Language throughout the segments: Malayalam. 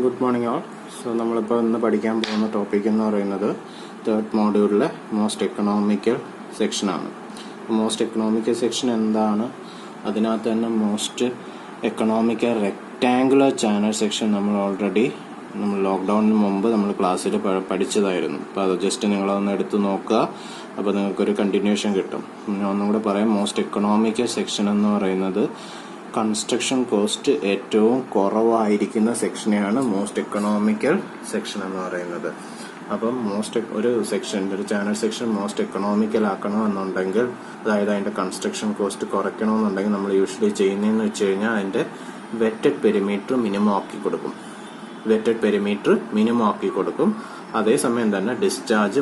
Good morning all. സോ നമ്മളിപ്പോൾ ഇന്ന് പഠിക്കാൻ പോകുന്ന ടോപ്പിക് എന്ന് പറയുന്നത് തേർഡ് മോഡ്യൂളിലെ മോസ്റ്റ് എക്കണോമിക്കൽ സെക്ഷനാണ്. മോസ്റ്റ് എക്കണോമിക്കൽ സെക്ഷൻ എന്താണ്? അതിനകത്ത് തന്നെ most economical rectangular channel section നമ്മൾ ലോക്ക്ഡൗണിന് മുമ്പ് നമ്മൾ ക്ലാസ്സിൽ പഠിച്ചതായിരുന്നു. അപ്പോൾ അത് ജസ്റ്റ് നിങ്ങളതൊന്ന് എടുത്ത് നോക്കുക. അപ്പോൾ നിങ്ങൾക്കൊരു കണ്ടിന്യൂഷൻ കിട്ടും. ഞാൻ ഒന്നും കൂടെ പറയാം. മോസ്റ്റ് എക്കണോമിക്കൽ സെക്ഷൻ എന്ന് പറയുന്നത് കൺസ്ട്രക്ഷൻ കോസ്റ്റ് ഏറ്റവും കുറവായിരിക്കുന്ന സെക്ഷനെയാണ് മോസ്റ്റ് എക്കണോമിക്കൽ സെക്ഷൻ എന്ന് പറയുന്നത്. അപ്പം ഒരു ചാനൽ സെക്ഷൻ മോസ്റ്റ് എക്കണോമിക്കൽ ആക്കണമെന്നുണ്ടെങ്കിൽ, അതായത് അതിൻ്റെ കൺസ്ട്രക്ഷൻ കോസ്റ്റ് കുറയ്ക്കണമെന്നുണ്ടെങ്കിൽ നമ്മൾ യൂഷ്വലി ചെയ്യുന്നതെന്ന് വെച്ച് കഴിഞ്ഞാൽ അതിൻ്റെ വെറ്റഡ് പെരിമീറ്റർ മിനിമം ആക്കി കൊടുക്കും. അതേസമയം തന്നെ ഡിസ്ചാർജ്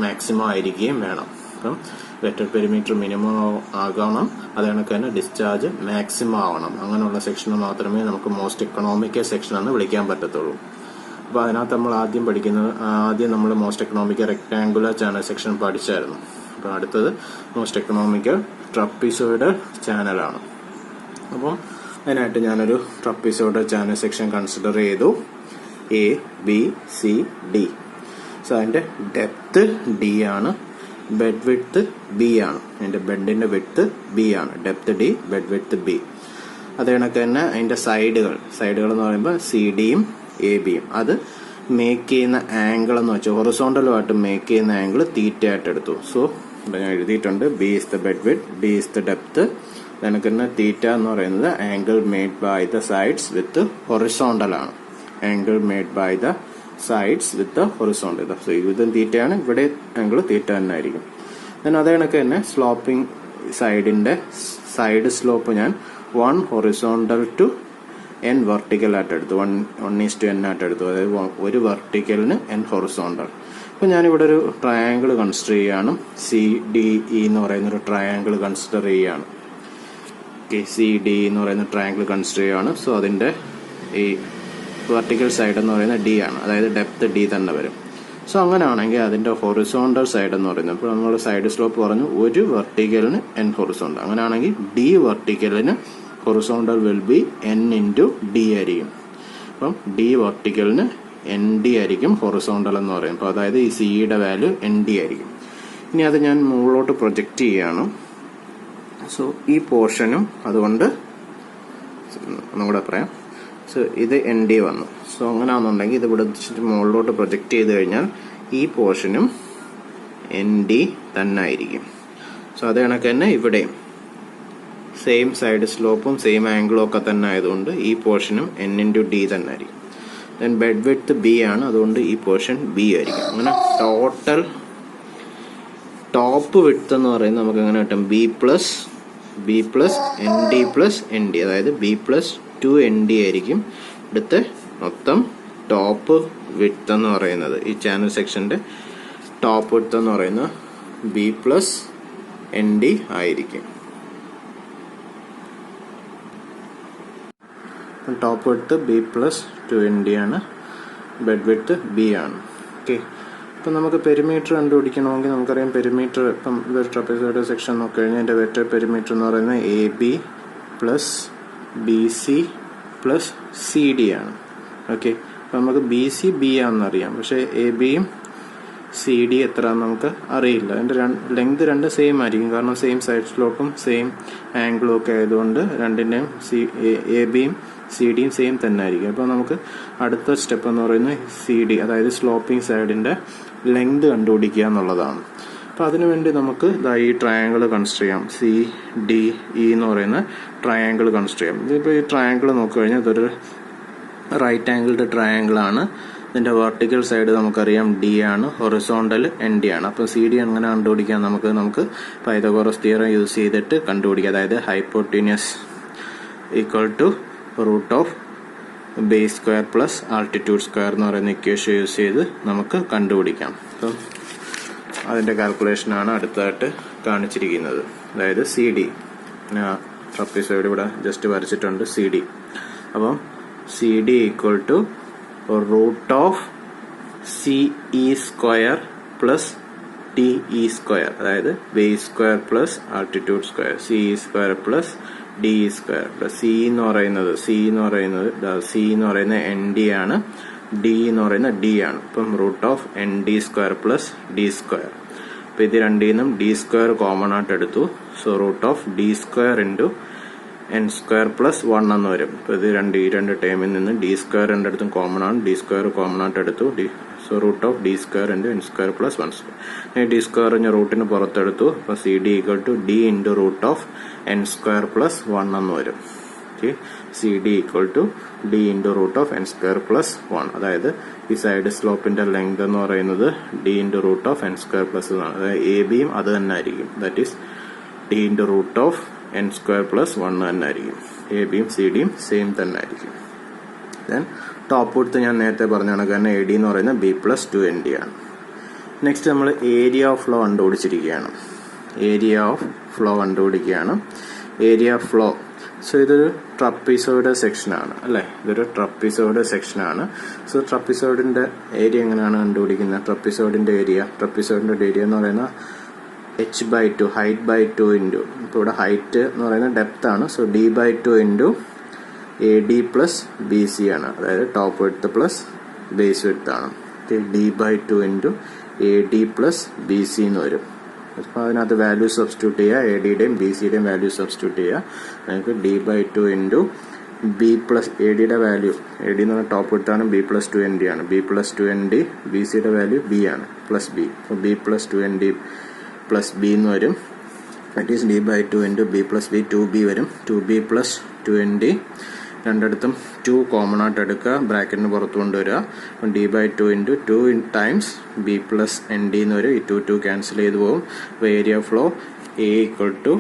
മാക്സിമം ആയിരിക്കുകയും വേണം. അപ്പം വെറ്റഡ് പെരിമീറ്റർ മിനിമം ആകണം, അത് കണക്ക് തന്നെ ഡിസ്ചാർജ് മാക്സിമം ആവണം. അങ്ങനെയുള്ള സെക്ഷൻ മാത്രമേ നമുക്ക് മോസ്റ്റ് എക്കണോമിക്കൽ സെക്ഷൻ എന്ന് വിളിക്കാൻ പറ്റത്തുള്ളൂ. അപ്പോൾ അതിനകത്ത് നമ്മൾ ആദ്യം നമ്മൾ most economical rectangular channel section പഠിച്ചായിരുന്നു. അപ്പോൾ അടുത്തത് മോസ്റ്റ് എക്കണോമിക്കൽ ട്രപ്പീസോയിഡൽ ചാനലാണ്. അപ്പം അതിനായിട്ട് ഞാനൊരു ട്രപ്പീസോയിഡൽ ചാനൽ സെക്ഷൻ കൺസിഡർ ചെയ്തു. A, B, C, D. So അതിൻ്റെ ഡെപ്ത് D ആണ്, ബെഡ് വിഡ്ത്ത് B ആണ്. അതിൻ്റെ ബെഡിൻ്റെ വിഡ്ത്ത് B ആണ്. Depth D, bed width B. അത് കണക്ക് തന്നെ അതിൻ്റെ സൈഡുകൾ എന്ന് പറയുമ്പോൾ CD-യും AB-യും അത് മേക്ക് ചെയ്യുന്ന ആംഗിൾ എന്ന് വെച്ചാൽ ഹൊറിസോണ്ടലുമായിട്ട് മേക്ക് ചെയ്യുന്ന ആംഗിൾ തീറ്റ ആയിട്ട് എടുത്തു. സോ ഇവിടെ ഞാൻ എഴുതിയിട്ടുണ്ട്. B is the bed width, D is the depth. കണക്ക് തന്നെ തീറ്റ എന്ന് പറയുന്നത് angle made by the sides with horizontal ആണ്. Angle made by the sides with horizontal. So ഇതും തീറ്റയാണ്, ഇവിടെ ആംഗിൾ തീറ്റ തന്നെ ആയിരിക്കും. അതേ കണക്ക് തന്നെ സ്ലോപ്പിംഗ് സൈഡിന്റെ സൈഡ് സ്ലോപ്പ് ഞാൻ 1 ഹൊറിസോണ്ടൽ ടു n വെർട്ടിക്കൽ ആയിട്ട് എടുത്തു. 1:n ആയിട്ട് എടുത്തു. അതായത് ഒരു വെർട്ടിക്കലിന് n ഹൊറിസോണ്ടൽ. അപ്പൊ ഞാനിവിടെ ഒരു ട്രയാങ്കിൾ കൺസിഡർ ചെയ്യാണ്. CDE എന്ന് പറയുന്ന ഒരു ട്രയാങ്കിൾ കൺസിഡർ ചെയ്യാണ്. CDE എന്ന് പറയുന്ന ട്രയാങ്കിൾ കൺസിഡർ ചെയ്യാണ്. സോ അതിന്റെ ഈ വെർട്ടിക്കൽ സൈഡ് എന്ന് പറയുന്നത് D ആണ്, അതായത് ഡെപ്ത് D തന്നെ വരും. സോ അങ്ങനെയാണെങ്കിൽ അതിന്റെ ഹൊറിസോണ്ടൽ സൈഡ് എന്ന് പറയുന്നത്, ഇപ്പോൾ നമ്മൾ സൈഡ് സ്ലോപ്പ് പറഞ്ഞു ഒരു വെർട്ടിക്കലിന് n ഹൊറിസോണ്ടൽ. അങ്ങനെയാണെങ്കിൽ D വെർട്ടിക്കലിന് horizontal will be n into D ആയിരിക്കും. അപ്പം D വെർട്ടിക്കലിന് ND ആയിരിക്കും ഹൊറിസോണ്ടൽ എന്ന് പറയും. അപ്പോൾ അതായത് ഈ സിയുടെ വാല്യൂ ND ആയിരിക്കും. ഇനി അത് ഞാൻ മുകളിലോട്ട് പ്രൊജക്റ്റ് ചെയ്യാണ്. സോ ഈ പോർഷനും അതുകൊണ്ട് ഒന്നുകൂടെ പറയാം. സോ ഇത് ND വന്നു. സോ അങ്ങനെയാണെന്നുണ്ടെങ്കിൽ ഇത് ഇവിടെ മുകളിലോട്ട് പ്രൊജക്റ്റ് ചെയ്ത് കഴിഞ്ഞാൽ ഈ പോർഷനും ND തന്നെ ആയിരിക്കും. സോ അത് കണക്ക് തന്നെ ഇവിടെയും സെയിം സൈഡ് സ്ലോപ്പും സെയിം ആംഗിളും ഒക്കെ തന്നെ ആയതുകൊണ്ട് ഈ പോർഷനും n ഇൻറ്റു D തന്നെ ആയിരിക്കും. ദെൻ ബെഡ് വിഡ്ത്ത് B ആണ്, അതുകൊണ്ട് ഈ പോർഷൻ B ആയിരിക്കും. അങ്ങനെ ടോട്ടൽ ടോപ്പ് വിഡ്ത്ത് എന്ന് പറയുന്നത് നമുക്ക് എങ്ങനെ കിട്ടും? B plus ND plus ND, അതായത് B പ്ലസ് 2ND ആയിരിക്കും ഇവിടുത്തെ മൊത്തം ടോപ്പ് വിഡ്ത്ത് എന്ന് പറയുന്നത്. ഈ ചാനൽ സെക്ഷന്റെ ടോപ്പ് വിഡ്ത്ത് എന്ന് പറയുന്നത് B പ്ലസ് ND ആയിരിക്കും. Top width B plus 2ND ആണ്, ബെഡ് വിഡ്ത്ത് B ആണ്. ഓക്കെ. ഇപ്പം നമുക്ക് പെരിമീറ്റർ കണ്ടുപിടിക്കണമെങ്കിൽ നമുക്കറിയാം പെരിമീറ്റർ. ഇപ്പം ഇതൊരു ട്രപ്പീസോയിഡൽ സെക്ഷൻ നോക്കിക്കഴിഞ്ഞാൽ എൻ്റെ വെറ്റഡ് പെരിമീറ്റർ എന്ന് പറയുന്നത് AB plus BC plus CD ആണ്. ഓക്കെ. അപ്പം നമുക്ക് BC B ആണെന്നറിയാം, പക്ഷേ AB-യും CD എത്രയാണെന്ന് നമുക്ക് അറിയില്ല. അതിൻ്റെ ലെങ്ത് രണ്ട് സെയിം ആയിരിക്കും, കാരണം സെയിം സൈഡ് സ്ലോപ്പും സെയിം ആംഗിളും ഒക്കെ ആയതുകൊണ്ട് രണ്ടിൻ്റെയും AB-യും CD-യും സെയിം തന്നെ ആയിരിക്കും. അപ്പോൾ നമുക്ക് അടുത്ത സ്റ്റെപ്പ് എന്ന് പറയുന്നത് CD, അതായത് സ്ലോപ്പിംഗ് സൈഡിൻ്റെ ലെങ്ത് കണ്ടുപിടിക്കുക എന്നുള്ളതാണ്. അപ്പോൾ അതിനുവേണ്ടി നമുക്ക് ഈ ട്രയാങ്കിൾ കൺസിഡർ ചെയ്യാം. CDE എന്ന് പറയുന്ന ട്രയാങ്കിൾ കൺസിഡർ ചെയ്യാം. ഇതിപ്പോൾ ഈ ട്രയാങ്കിൾ നോക്കിക്കഴിഞ്ഞാൽ ഇതൊരു റൈറ്റ് ആംഗിൾഡ് ട്രയാങ്കിൾ ആണ്. ഇതിൻ്റെ വെർട്ടിക്കൽ സൈഡ് നമുക്കറിയാം D ആണ്, ഹൊറിസോണ്ടൽ ND ആണ്. അപ്പോൾ CD അങ്ങനെ കണ്ടുപിടിക്കാൻ നമുക്ക് പൈതഗോറസ് തിയറം യൂസ് ചെയ്തിട്ട് കണ്ടുപിടിക്കാം. അതായത് hypotenuse equal to root of base square plus altitude square എന്ന് പറയുന്ന ഇക്വേഷൻ യൂസ് ചെയ്ത് നമുക്ക് കണ്ടുപിടിക്കാം. അപ്പം അതിൻ്റെ കാൽക്കുലേഷനാണ് അടുത്തതായിട്ട് കാണിച്ചിരിക്കുന്നത്. അതായത് CD ട്രപ്പീസോയിഡ് ഇവിടെ ജസ്റ്റ് വരച്ചിട്ടുണ്ട് CD. അപ്പം CD equal to root of CE square plus TE square, അതായത് base square plus altitude square. CE square plus D square. C എന്ന് പറയുന്നത് സി എന്ന് പറയുന്ന എൻ ഡി ആണ്, ഡി എന്ന് പറയുന്ന ഡി ആണ്. അപ്പം root of N D square plus D square. അപ്പം ഇത് രണ്ടിൽ നിന്നും ഡി സ്ക്വയർ കോമൺ ആയിട്ട് എടുത്തു. So root of D square into N square plus 1 എന്ന് വരും. അപ്പോൾ ഇത് ഈ രണ്ട് ടേമിൽ നിന്ന് ഡി സ്ക്വയർ രണ്ടിടത്തും കോമൺ ആണ്, ഡി സ്ക്വയർ കോമൺ ആയിട്ട് എടുത്തു. So root of D square into N square plus 1 square. D square റൂട്ടിന് പുറത്തെടുത്തു. അപ്പോൾ C D equal to D into root of N square plus 1 എന്ന് വരും. Okay, C D equal to D into root of N square plus 1. അതായത് ഈ സൈഡ് സ്ലോപ്പിന്റെ ലെങ്ത് എന്ന് പറയുന്നത് D into root of N square plus 1 ആണ്. അതായത് എ ബിയും അത് തന്നെ ആയിരിക്കും. That is D into root of N square plus 1 തന്നെ ആയിരിക്കും. എ ബിയും സി ഡിയും സെയിം തന്നെ ആയിരിക്കും. ദെൻ ടോപ്പ് എടുത്ത് ഞാൻ നേരത്തെ പറഞ്ഞാണ്, കാരണം എ ഡി എന്ന് പറയുന്നത് ബി പ്ലസ് 2 എൻ ഡി ആണ്. നെക്സ്റ്റ് നമ്മൾ ഏരിയ ഓഫ് ഫ്ലോ കണ്ടുപിടിച്ചിരിക്കുകയാണ്. Area of flow. സോ ഇതൊരു ട്രപ്പീസോയിഡ് സെക്ഷനാണ് അല്ലേ, ഇതൊരു ട്രപ്പീസോയിഡ് സെക്ഷനാണ്. സോ ട്രപ്പീസോയിഡിന്റെ ഏരിയ എങ്ങനെയാണ് കണ്ടുപിടിക്കുന്നത്? ട്രപ്പീസോയിഡിന്റെ ഏരിയ എന്ന് പറയുന്നത് h/2 ഹൈറ്റ് ബൈ 2 ഇൻറ്റു, ഇപ്പോൾ ഇവിടെ ഹൈറ്റ് എന്ന് പറയുന്നത് ഡെപ്ത് ആണ്. So d/2 into A D plus B C ആണ്, അതായത് top width plus base width ആണ്. d/2 into A D plus B C എന്ന് വരും. അപ്പോൾ അതിനകത്ത് വാല്യൂ സബ്സ്റ്റിറ്റ്യൂട്ട് ചെയ്യുക, എ ഡിയുടെയും ബി സിയുടെയും വാല്യൂ സബ്സ്റ്റിറ്റ്യൂട്ട് ചെയ്യുക. നമുക്ക് d/2 into B plus A ഡിയുടെ വാല്യൂ, എ ഡി എന്ന് പറഞ്ഞാൽ ടോപ്പ് വിഡ്ത്ത് ആണ്, ബി പ്ലസ് 2 എൻ ഡി ആണ്, B plus 2 N D, B സിയുടെ വാല്യൂ ബി ആണ് പ്ലസ് ബി. അപ്പോൾ B plus 2 N D plus B എന്ന് വരും. That is d/2 into B plus B, 2b വരും. 2b പ്ലസ് 2 എൻ ഡി, രണ്ടിടത്തും 2 കോമൺ ആയിട്ട് എടുക്കുക, ബ്രാക്കറ്റിന് പുറത്ത് കൊണ്ടുവരിക. അപ്പം d/2 into 2 times B plus N D എന്ന് വരും. ഈ 2 ക്യാൻസൽ ചെയ്ത് പോകും. അപ്പോൾ area flow A equal to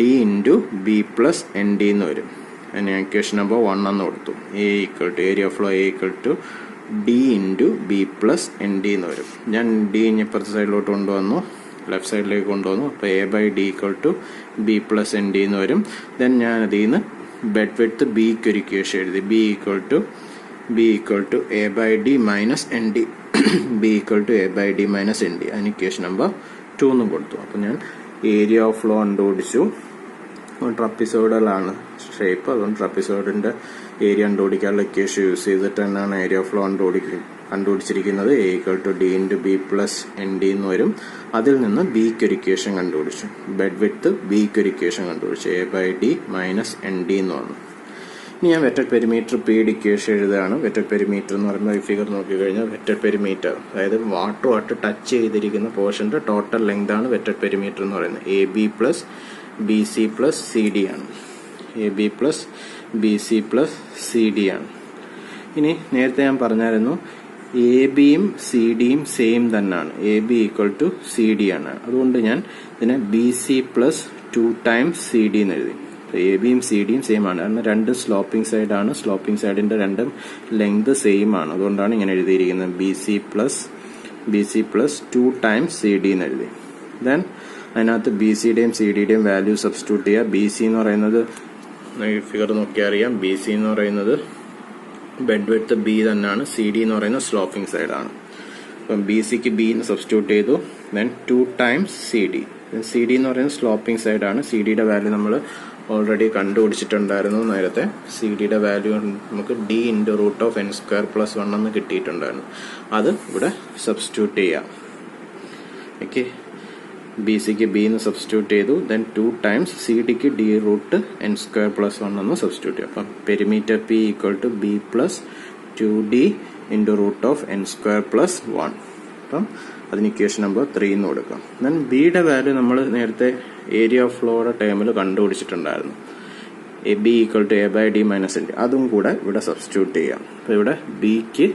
D into B plus N D എന്ന് വരും. ഞാൻ ഇക്വേഷൻ നമ്പർ 1 എന്ന് കൊടുത്തു. Area flow A equal to D into B plus N D എന്ന് വരും. ഞാൻ ഡി ഇപ്പുറത്തെ സൈഡിലോട്ട് കൊണ്ടുവന്നു, ലെഫ്റ്റ് സൈഡിലേക്ക് കൊണ്ടുവന്നു. അപ്പോൾ A by D equal to B plus N D എന്ന് വരും. ദെൻ ഞാൻ അതിൽ നിന്ന് ബെഡ് വിഡ്ത്ത് ബിക്ക് ഒരു ഇക്വേഷൻ എഴുതി, B equal to A by D minus N D, B equal to A by D minus N D. അതിന് ഇക്വേഷൻ നമ്പർ 2 എന്നും കൊടുത്തു. അപ്പോൾ ഞാൻ ഏരിയ ഓഫ് ഫ്ലോ കണ്ടുപിടിച്ചു. ട്രപ്പിസോയിഡലാണ് ഷേപ്പ്, അതുകൊണ്ട് ട്രപ്പിസോയിഡിന്റെ ഏരിയ കണ്ടുപിടിക്കാനുള്ള ഇക്വേഷൻ യൂസ് ചെയ്തിട്ട് തന്നെയാണ് ഏരിയ ഓഫ് ഫ്ലോ കണ്ടുപിടിച്ചിരിക്കുന്നത്. A equal to D into B plus N D എന്ന് വരും. അതിൽ നിന്ന് ബിക്ക് ഒരു ഇക്വേഷൻ കണ്ടുപിടിച്ചു, ബെഡ് വിഡ്ത്ത് ബിക്ക് ഒരു ഇക്വേഷൻ കണ്ടുപിടിച്ചു, A by D minus N D എന്ന് വന്നു. ഇനി ഞാൻ വെറ്റഡ് പെരിമീറ്റർ പിയുടെ ഇക്വേഷൻ എഴുതുകയാണ്. വെറ്റഡ് പെരിമീറ്റർ എന്ന് പറയുമ്പോൾ ഈ ഫിഗർ നോക്കിക്കഴിഞ്ഞാൽ വെറ്റഡ് പെരിമീറ്റർ, അതായത് വാട്ടറുമായിട്ട് ടച്ച് ചെയ്തിരിക്കുന്ന പോർഷന്റെ ടോട്ടൽ ലെങ്ത് ആണ് വെറ്റഡ് പെരിമീറ്റർ എന്ന് പറയുന്നത്. A B plus B C plus C D ആണ്. A B plus B C plus C D ആണ്. ഇനി നേരത്തെ ഞാൻ പറഞ്ഞായിരുന്നു എ ബിയും സി ഡിയും സെയിം തന്നെയാണ്, A B equal to C D ആണ്. അതുകൊണ്ട് ഞാൻ ഇതിനെ B C plus 2 times C D എന്ന് എഴുതി. എ ബിയും സി ഡിയും സെയിം ആണ്, കാരണം രണ്ടും സ്ലോപ്പിംഗ് സൈഡാണ്, സ്ലോപ്പിംഗ് സൈഡിന്റെ രണ്ടും ലെങ്ത് സെയിം ആണ്. അതുകൊണ്ടാണ് ഇങ്ങനെ എഴുതിയിരിക്കുന്നത്, B C plus 2 times C D എന്ന് എഴുതി. ദെൻ അതിനകത്ത് ബി സിയുടെയും സി ഡിയുടെയും വാല്യൂ സബ്സ്റ്റിറ്റ്യൂട്ട് ചെയ്യുക. ബി സി എന്ന് പറയുന്നത് ഫിഗർ നോക്കിയാൽ അറിയാം, ബി സി എന്ന് പറയുന്നത് ബെഡ് വിഡ്ത്ത് ബി തന്നെയാണ്, സി ഡി എന്ന് പറയുന്നത് സ്ലോപ്പിംഗ് സൈഡാണ്. അപ്പം ബി സിക്ക് ബി സബ്സ്റ്റിറ്റ്യൂട്ട് ചെയ്തു. Then 2 times C D. C D എന്ന് പറയുന്നത് സ്ലോപ്പിംഗ് സൈഡാണ്. സി ഡിയുടെ വാല്യൂ നമ്മൾ ഓൾറെഡി കണ്ടുപിടിച്ചിട്ടുണ്ടായിരുന്നു നേരത്തെ. സി ഡിയുടെ വാല്യൂ നമുക്ക് D into root of N square plus 1 എന്ന് കിട്ടിയിട്ടുണ്ടായിരുന്നു. അത് ഇവിടെ സബ്സ്റ്റിറ്റ്യൂട്ട് ചെയ്യാം. ഓക്കെ, ബി സിക്ക് ബി എന്ന് സബ്സ്റ്റിറ്റ്യൂട്ട് ചെയ്തു. ദെൻ 2 ടൈംസ് സി ഡിക്ക് D root N square plus 1 എന്ന് സബ്സ്റ്റിറ്റ്യൂട്ട് ചെയ്യും. അപ്പം perimeter P equal to B plus 2d into root of N square plus 1. അപ്പം അതിന് ഇക്വേഷൻ നമ്പർ 3 എന്ന് കൊടുക്കാം. ദെൻ ബിയുടെ വാല്യൂ നമ്മൾ നേരത്തെ ഏരിയ ഓഫ് ഫ്ലോയുടെ ടേമിൽ കണ്ടുപിടിച്ചിട്ടുണ്ടായിരുന്നു, A B equal to A by D minus N D. അതും കൂടെ ഇവിടെ സബ്സ്റ്റിറ്റ്യൂട്ട് ചെയ്യാം. അപ്പോൾ ഇവിടെ ബിക്ക്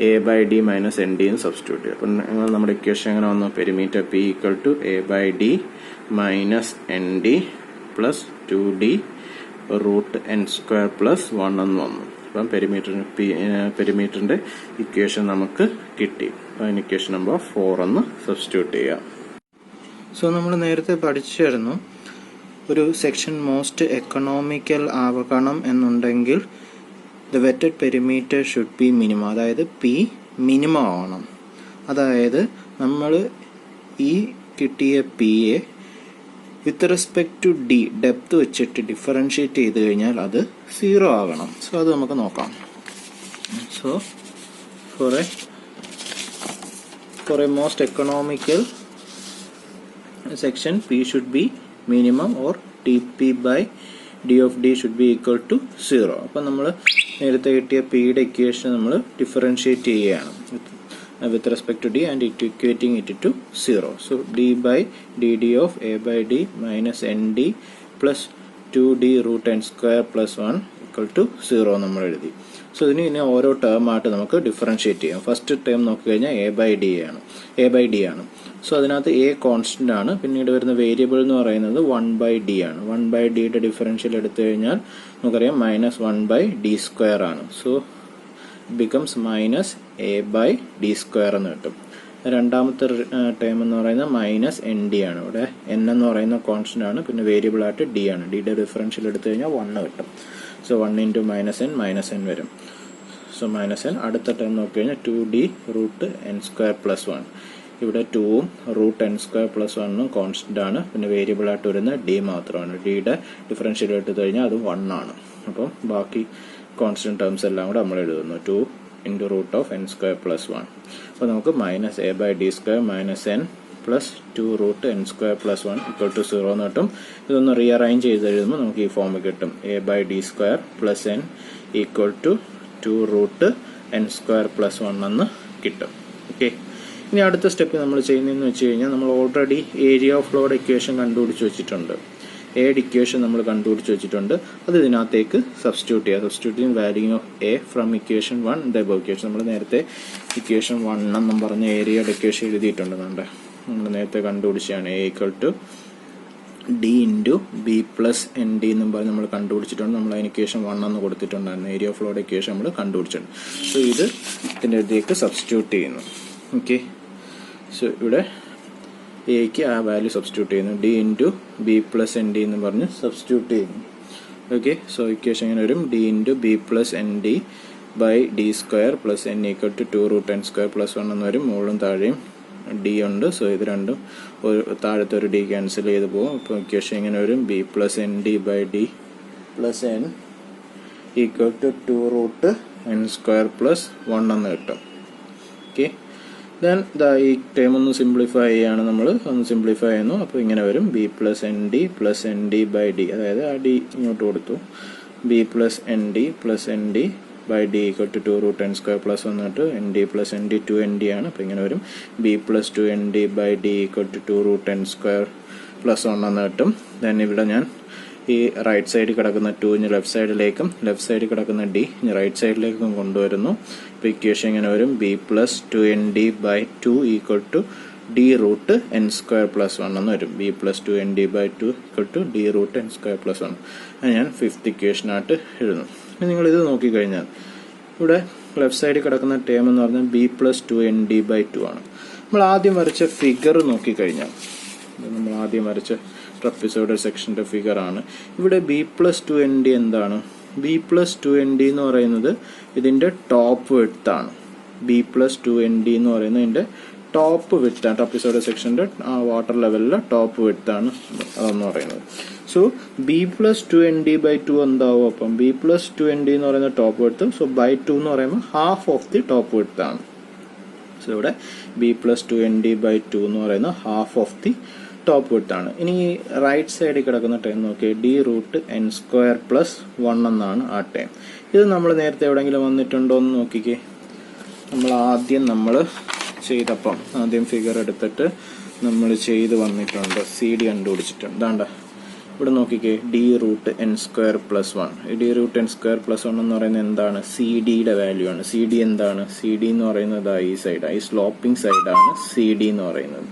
A by D minus N D എന്ന് സബ്സ്റ്റിറ്റ്യൂട്ട് ചെയ്യും. അപ്പം നമ്മുടെ ഇക്വേഷൻ എങ്ങനെ വന്നു? Perimeter P equal to A by D minus N D plus 2d root N square plus 1 എന്ന് വന്നു. അപ്പം പെരിമീറ്ററിന്റെ ഇക്വേഷൻ നമുക്ക് കിട്ടി. അതിന് ഇക്വേഷൻ നമ്പർ 4 എന്ന് സബ്സ്റ്റിറ്റ്യൂട്ട് ചെയ്യാം. സോ നമ്മൾ നേരത്തെ പഠിച്ചിരുന്നു, ഒരു സെക്ഷൻ മോസ്റ്റ് എക്കണോമിക്കൽ ആവണം എന്നുണ്ടെങ്കിൽ the wetted perimeter should be minimum, അതായത് പി മിനിമം ആവണം. അതായത് നമ്മൾ ഈ കിട്ടിയ പിയെ with respect to D depth വെച്ചിട്ട് ഡിഫറൻഷ്യേറ്റ് ചെയ്ത് കഴിഞ്ഞാൽ അത് 0 ആകണം. സോ അത് നമുക്ക് നോക്കാം. So for a most economical section P should be minimum or TP by D of D should be equal to 0. അപ്പം നമ്മൾ നേരത്തെ കിട്ടിയ പിയുടെ ഇക്വേഷൻ നമ്മൾ ഡിഫറൻഷ്യേറ്റ് ചെയ്യുകയാണ് with respect to D and equating it to 0. So D by D D of A by D minus N D plus 2d root N square plus 1 equal to 0 നമ്മൾ എഴുതി. സോ ഇതിന് ഇനി ഓരോ ടേം ആയിട്ട് നമുക്ക് ഡിഫറൻഷ്യേറ്റ് ചെയ്യാം. ഫസ്റ്റ് ടേം നോക്കിക്കഴിഞ്ഞാൽ എ ബൈ ഡി ആണ്. സോ അതിനകത്ത് എ കോൺസ്റ്റന്റ് ആണ്. പിന്നീട് വരുന്ന വേരിയബിൾ എന്ന് പറയുന്നത് 1/d ആണ്. 1/dയുടെ ഡിഫറൻഷ്യൽ എടുത്തു കഴിഞ്ഞാൽ നമുക്കറിയാം -1/d² ആണ്. സോ ബിക്കംസ് -a/d² എന്ന് കിട്ടും. രണ്ടാമത്തെ ടേം എന്ന് പറയുന്നത് -nd ആണ്. ഇവിടെ n എന്ന് പറയുന്ന കോൺസ്റ്റന്റ് ആണ്. പിന്നെ വേരിയബിൾ ആയിട്ട് d ആണ്. ഡിയുടെ ഡിഫറൻഷ്യൽ എടുത്തു കഴിഞ്ഞാൽ 1 കിട്ടും. സോ 1 × -n വരും. So -n. അടുത്ത ടേം നോക്കി കഴിഞ്ഞാൽ 2d root N square plus 1. ഇവിടെ 2ഉം റൂട്ട് എൻ സ്ക്വയർ പ്ലസ് 1ഉം കോൺസ്റ്റന്റ് ആണ്. പിന്നെ വേരിയബിൾ ആയിട്ട് വരുന്ന d മാത്രമാണ്. ഡിയുടെ ഡിഫറൻഷ്യൽ എടുത്തു കഴിഞ്ഞാൽ അത് 1 ആണ്. അപ്പം ബാക്കി കോൺസ്റ്റന്റ് ടേംസ് എല്ലാം കൂടെ നമ്മൾ എഴുതുന്നു 2 × root of N square plus 1. അപ്പോൾ നമുക്ക് -a/d² -n plus 2 root N square plus 1 equal to 0 എന്ന് കിട്ടും. ഇതൊന്ന് റീഅറേഞ്ച് ചെയ്ത് എഴുതുമ്പോൾ നമുക്ക് ഈ ഫോം കിട്ടും. a/d² plus n equal to 2 root N square plus 1 എന്ന് കിട്ടും. ഓക്കെ. ഇനി അടുത്ത സ്റ്റെപ്പ് നമ്മൾ ചെയ്യുന്നതെന്ന് വെച്ച് കഴിഞ്ഞാൽ നമ്മൾ ഓൾറെഡി ഏരിയ ഓഫ് ഫ്ലോയുടെ ഇക്വേഷൻ കണ്ടുപിടിച്ച് വെച്ചിട്ടുണ്ട്. എയുടെ ഇക്വേഷൻ നമ്മൾ കണ്ടുപിടിച്ച് വെച്ചിട്ടുണ്ട്. അത് ഇതിനകത്തേക്ക് സബ്സ്റ്റിറ്റ്യൂട്ട് ചെയ്യുക. Substituting value of A from equation 1 the above equation. നമ്മൾ നേരത്തെ ഇക്വേഷൻ 1 എന്നും പറഞ്ഞ ഏരിയയുടെ ഇക്വേഷൻ എഴുതിയിട്ടുണ്ട്. നമ്മൾ നേരത്തെ കണ്ടുപിടിച്ചാണ് A equal to D into B plus N D എന്നും പറഞ്ഞ് നമ്മൾ കണ്ടുപിടിച്ചിട്ടുണ്ട്. നമ്മൾ അതിന് ഇക്വേഷൻ 1 എന്ന് കൊടുത്തിട്ടുണ്ടായിരുന്നു. ഏരിയ ഓഫ് ഫ്ലോയുടെ ഇക്വേഷൻ നമ്മൾ കണ്ടുപിടിച്ചിട്ടുണ്ട്. സോ ഇത് ഇതിൻ്റെ അടുത്തേക്ക് സബ്സ്റ്റിറ്റ്യൂട്ട് ചെയ്യുന്നു. ഓക്കെ. സോ ഇവിടെ എക്ക് ആ വാല്യൂ സബ്സ്റ്റിറ്റ്യൂട്ട് ചെയ്യുന്നു. D into B plus N D എന്ന് പറഞ്ഞ് സബ്സ്റ്റിറ്റ്യൂട്ട് ചെയ്യുന്നു. ഓക്കെ. സോ ഇക്വേഷൻ എങ്ങനെ വരും? D into B plus N D by D square plus N equal to 2 root N square plus 1 എന്ന് വരും. മുകളിലും താഴെയും ഡി ഉണ്ട്. സോ ഇത് രണ്ടും ഒരു താഴത്തെ ഒരു ഡി ക്യാൻസൽ ചെയ്ത് പോകും. അപ്പോൾ ഇക്വേഷൻ എങ്ങനെ വരും? B plus N D by D plus N equal to 2 root N square plus 1 എന്ന് കിട്ടും. ഓക്കെ. ദെൻ ഈ ടേം ഒന്ന് സിംപ്ലിഫൈ ചെയ്യാണ്. നമ്മൾ ഒന്ന് സിംപ്ലിഫൈ ചെയ്യുന്നു. അപ്പോൾ ഇങ്ങനെ വരും B plus N D plus N D by D. അതായത് ആ ഡി ഇങ്ങോട്ട് കൊടുത്തു. B plus N D plus N D by D equal to 2 root N square plus 1 കിട്ടും. N D plus N D 2nd ആണ്. അപ്പോൾ ഇങ്ങനെ വരും B plus 2nd by D equal to 2 root N square plus 1 എന്ന് കിട്ടും. ദെൻ ഇവിടെ ഞാൻ ഈ റൈറ്റ് സൈഡിൽ കിടക്കുന്ന 2 ഇനി ലെഫ്റ്റ് സൈഡിലേക്കും ലെഫ്റ്റ് സൈഡിൽ കിടക്കുന്ന ഡി ഇനി റൈറ്റ് സൈഡിലേക്കും കൊണ്ടുവരുന്നു. ഇപ്പോൾ ഇക്വേഷൻ ഇങ്ങനെ വരും B plus 2nd by 2 equal to D root N square plus 1 എന്ന് വരും. B plus 2nd by 2 equal to D root N square plus 1. അത് ഞാൻ 5th ഇക്വേഷനായിട്ട് എഴുതുന്നു. ഇനി നിങ്ങളിത് നോക്കിക്കഴിഞ്ഞാൽ ഇവിടെ ലെഫ്റ്റ് സൈഡിൽ കിടക്കുന്ന ടേം എന്ന് പറഞ്ഞാൽ ബി പ്ലസ് 2nd ബൈ 2 ആണ്. നമ്മൾ ആദ്യം വരച്ച ഫിഗർ നോക്കിക്കഴിഞ്ഞാൽ നമ്മൾ ആദ്യം വരച്ച ട്രപ്പിസോയിഡൽ സെക്ഷൻ്റെ ഫിഗർ ആണ്. ഇവിടെ ബി പ്ലസ് 2nd എന്താണ്? ബി പ്ലസ് 2nd എന്ന് പറയുന്നത് ഇതിൻ്റെ ടോപ്പ് വിഡ്ത്ത് ആണ്. ബി പ്ലസ് 2nd എന്ന് പറയുന്നത് ഇതിൻ്റെ ടോപ്പ് വിഡ്ത്ത് ആണ്. ട്രപ്പിസോയിഡൽ സെക്ഷൻ്റെ വാട്ടർ ലെവലിലെ ടോപ്പ് വിഡ്ത്ത് ആണ് അതെന്ന് പറയുന്നത്. So B plus 2nd by 2 എന്താവും? അപ്പം ബി പ്ലസ് 2nd എന്ന് പറയുന്ന ടോപ്പ് വിഡ്ത്ത്. സോ ബൈ 2 എന്ന് പറയുമ്പോൾ half of the top width ആണ്. സോ ഇവിടെ ബി പ്ലസ് 2nd ബൈ 2 എന്ന് പറയുന്ന half of the top width ആണ്. ഇനി റൈറ്റ് സൈഡിൽ കിടക്കുന്ന ടൈം നോക്കിയാൽ D root N square plus 1 എന്നാണ് ആ ടൈം. ഇത് നമ്മൾ നേരത്തെ എവിടെയെങ്കിലും വന്നിട്ടുണ്ടോ എന്ന് നോക്കിക്കേ. നമ്മൾ ചെയ്തപ്പം ആദ്യം ഫിഗർ എടുത്തിട്ട് നമ്മൾ ചെയ്ത് വന്നിട്ടുണ്ട്. സി ഡി കണ്ടുപിടിച്ചിട്ടുണ്ട്. ഇതാണ്ട ഇവിടെ നോക്കിക്കേ D root N square plus 1. D root N square plus 1 എന്ന് പറയുന്നത് എന്താണ്? സി ഡിയുടെ വാല്യൂ ആണ്. സി ഡി എന്താണ്? സി ഡി എന്ന് പറയുന്നത് ഈ സൈഡ് ഈ സ്ലോപ്പിംഗ് സൈഡാണ് സി ഡി എന്ന് പറയുന്നത്.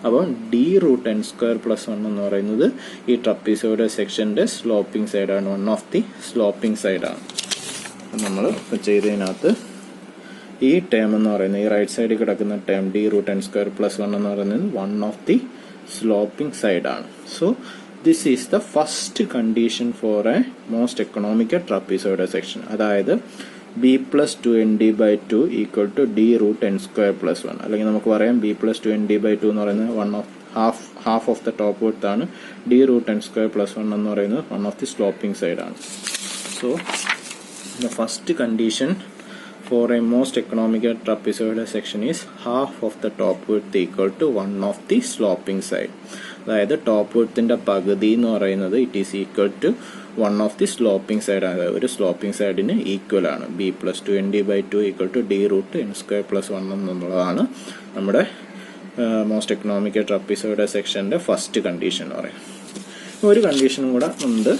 അപ്പോൾ D root N square plus 1 എന്ന് പറയുന്നത് ഈ ട്രപ്പീസോയിഡൽ സെക്ഷൻ്റെ സ്ലോപ്പിംഗ് സൈഡാണ്. വൺ ഓഫ് ദി സ്ലോപ്പിംഗ് സൈഡാണ്. നമ്മൾ ചെയ്തതിനകത്ത് ഈ ടേം എന്ന് പറയുന്നത് ഈ റൈറ്റ് സൈഡിൽ കിടക്കുന്ന term D root N square plus 1 എന്ന് പറയുന്നത് വൺ ഓഫ് ദി സ്ലോപ്പിംഗ് സൈഡാണ്. So this is the first condition for a most economical trapezoidal section. അതായത് B plus 2nd by 2 equal to D root N square plus 1. അല്ലെങ്കിൽ നമുക്ക് പറയാം ബി പ്ലസ് 2nd ബൈ 2 എന്ന് പറയുന്നത് half of the top width ആണ്. D root N square plus 1 എന്ന് പറയുന്നത് വൺ ഓഫ് ദി സ്ലോപ്പിംഗ് സൈഡാണ്. So the first condition for a most economical trapezoidal section is half of the top width equal to one of the sloping side. അതായത് ടോപ്പ് വിഡ്ത്തിന്റെ പകുതി എന്ന് പറയുന്നത് it is equal to one of the sloping side. അതായത് ഒരു സ്ലോപ്പിംഗ് സൈഡിന് ഈക്വൽ ആണ്. B plus 2nd/2 equal to D root N square plus 1 എന്നുള്ളതാണ് നമ്മുടെ മോസ്റ്റ് എക്കണോമിക്കൽ ട്രപ്പീസോയിഡൽ സെക്ഷന്റെ ഫസ്റ്റ് കണ്ടീഷൻ എന്ന് പറയും. ഒരു കണ്ടീഷനും കൂടെ ഉണ്ട്.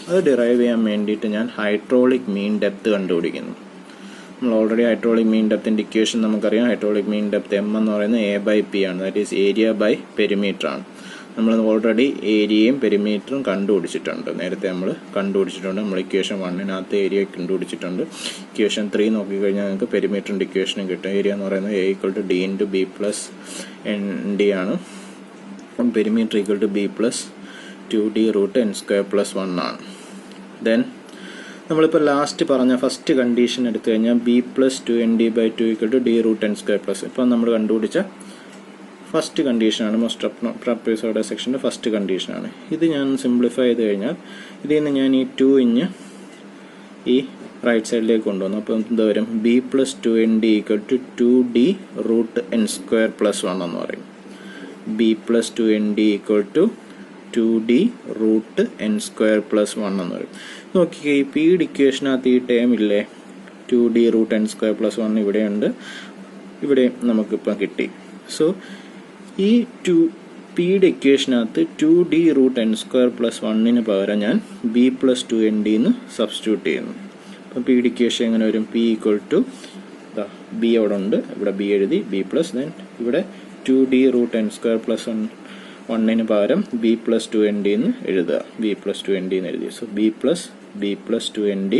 അത് ഡിറൈവ് ചെയ്യാൻ വേണ്ടിയിട്ട് ഞാൻ ഹൈഡ്രോളിക് മീൻ ഡെപ്ത് കണ്ടുപിടിക്കുന്നു. നമ്മൾ ഓൾറെഡി ഹൈഡ്രോളിക് മീൻ ഡെപ്തിൻ്റെ ഇക്വേഷൻ നമുക്കറിയാം. ഹൈഡ്രോളിക് മീൻ ഡെപ്ത് എം എന്ന് പറയുന്നത് A/P ആണ്. That is area by perimeter ആണ്. നമ്മൾ ഓൾറെഡി ഏരിയയും പെരിമീറ്ററും കണ്ടുപിടിച്ചിട്ടുണ്ട്. നേരത്തെ നമ്മൾ കണ്ടുപിടിച്ചിട്ടുണ്ട്. നമ്മൾ ഇക്വേഷൻ 1 ഏരിയ കണ്ടുപിടിച്ചിട്ടുണ്ട്. ഇക്വേഷൻ 3 നോക്കിക്കഴിഞ്ഞാൽ നിങ്ങൾക്ക് പെരിമീറ്ററിൻ്റെ ഇക്വേഷനും കിട്ടും. ഏരിയ എന്ന് പറയുന്നത് A = D × B + ND ആണ്. പെരിമീറ്റർ = B + 2D റൂട്ട് n സ്ക്വയർ പ്ലസ് 1 ആണ്. ദെൻ നമ്മളിപ്പോൾ ലാസ്റ്റ് പറഞ്ഞ ഫസ്റ്റ് കണ്ടീഷൻ എടുത്തു കഴിഞ്ഞാൽ B + 2nd/2 equal to D root N square plus. ഇപ്പം നമ്മൾ കണ്ടുപിടിച്ച ഫസ്റ്റ് കണ്ടീഷനാണ്. മോസ്റ്റ് ട്രപ്പീസോയിഡൽ സെക്ഷൻ്റെ ഫസ്റ്റ് കണ്ടീഷനാണ്. ഇത് ഞാൻ സിംപ്ലിഫൈ ചെയ്ത് കഴിഞ്ഞാൽ ഇതിൽ നിന്ന് ഞാൻ ഈ 2 ഈ റൈറ്റ് സൈഡിലേക്ക് കൊണ്ടുവന്നു. അപ്പോൾ എന്താ വരും? B + 2nd equal to 2D root N square plus 1 എന്ന് പറയും. B + 2nd equal to 2D root N square plus 1 എന്ന് പറയും. നോക്കിക്കേ, ഈ പീഡ് ഇക്വേഷനകത്ത് ഈ ടേം ഇല്ലേ, 2D root N square plus 1 ഇവിടെയുണ്ട്, ഇവിടെ നമുക്കിപ്പം കിട്ടി. സോ ഈ പീഡ് ഇക്വേഷനകത്ത് 2D root N square plus 1 പകരം ഞാൻ B + 2nd സബ്സ്റ്റിറ്റ്യൂട്ട് ചെയ്യുന്നു. അപ്പം പീഡ് ഇക്വേഷൻ എങ്ങനെ വരും? P = B അവിടെ ഉണ്ട്, ഇവിടെ B എഴുതി, B പ്ലസ് ദെൻ ഇവിടെ 2D root N square plus 1 പകരം B + 2nd എഴുതുക. B + 2nd എഴുതി. So B + 2nd,